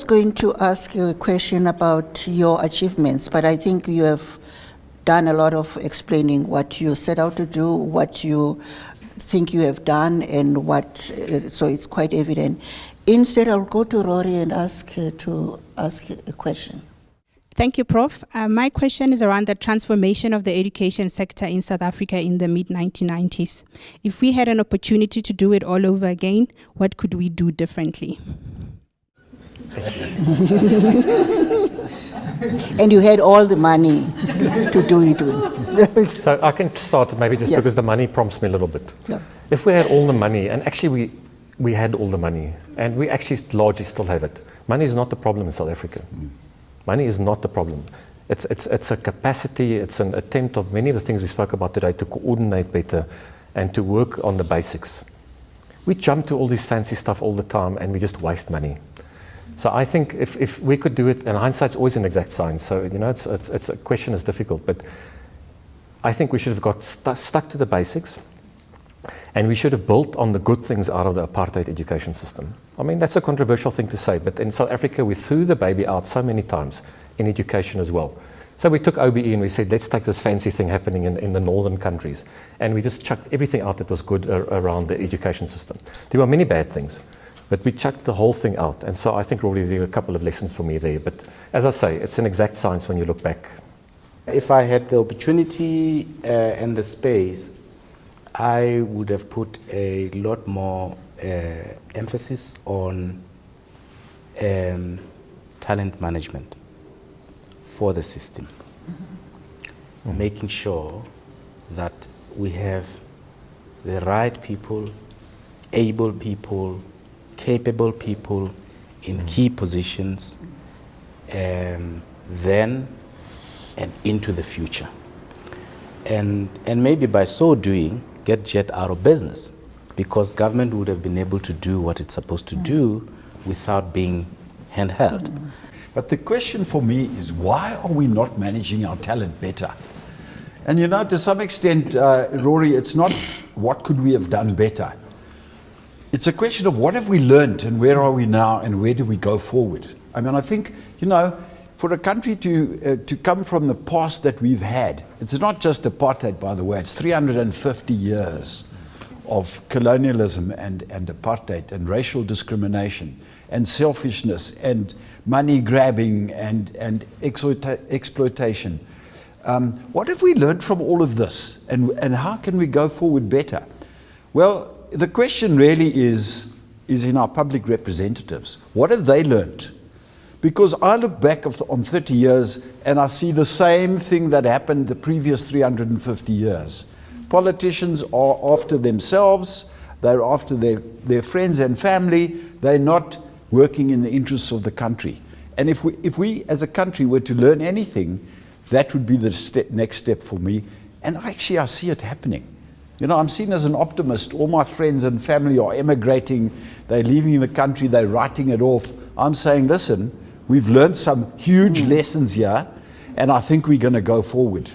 going to ask you a question about your achievements, but I think you have done a lot of explaining what you set out to do, what you think you have done, and so it's quite evident. Instead, I'll go to Rory and ask her to ask a question. Thank you, Prof. My question is around the transformation of the education sector in South Africa in the mid-1990s. If we had an opportunity to do it all over again, what could we do differently? And you had all the money to do it with. So I can start maybe just because the money prompts me a little bit. Yeah. If we had all the money, and actually we had all the money, and we actually largely still have it. Money is not the problem in South Africa. Money is not the problem. It's a capacity, it's an attempt of many of the things we spoke about today to coordinate better and to work on the basics. We jump to all this fancy stuff all the time and we just waste money. So I think if we could do it, and hindsight's always an exact science, so you know, it's a question is difficult, but I think we should have got stuck to the basics, and we should have built on the good things out of the apartheid education system. I mean, that's a controversial thing to say, but in South Africa, we threw the baby out so many times in education as well. So we took OBE and we said, let's take this fancy thing happening in the northern countries, and we just chucked everything out that was good around the education system. There were many bad things, but we chucked the whole thing out. And so I think really there are a couple of lessons for me there. But as I say, it's an exact science when you look back. If I had the opportunity and the space, I would have put a lot more emphasis on talent management for the system. Making sure that we have the right people, able people, capable people in key positions then and into the future. And maybe by so doing, get JET out of business, because government would have been able to do what it's supposed to do without being handheld. But the question for me is, why are we not managing our talent better? And you know, to some extent, Rory, it's not what could we have done better. It's a question of what have we learned and where are we now and where do we go forward? I mean, I think, you know, for a country to come from the past that we've had, it's not just apartheid, by the way, it's 350 years of colonialism and apartheid and racial discrimination and selfishness and money grabbing and exploitation. What have we learned from all of this, and how can we go forward better? Well, the question really is in our public representatives. What have they learned? Because I look back on 30 years and I see the same thing that happened the previous 350 years. Politicians are after themselves, they're after their friends and family, they're not working in the interests of the country. And if we as a country were to learn anything, that would be the next step for me. And actually I see it happening. You know, I'm seen as an optimist. All my friends and family are emigrating, they're leaving the country, they're writing it off. I'm saying, listen, we've learned some huge lessons here, and I think we're going to go forward.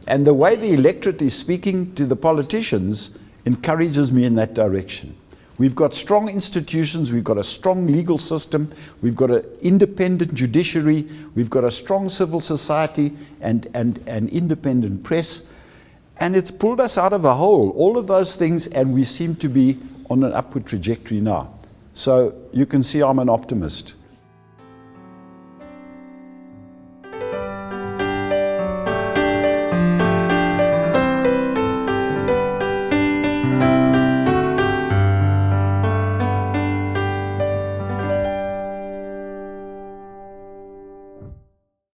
And the way the electorate is speaking to the politicians encourages me in that direction. We've got strong institutions, we've got a strong legal system, we've got an independent judiciary, we've got a strong civil society and an independent press. And it's pulled us out of a hole, all of those things, and we seem to be on an upward trajectory now. So you can see I'm an optimist.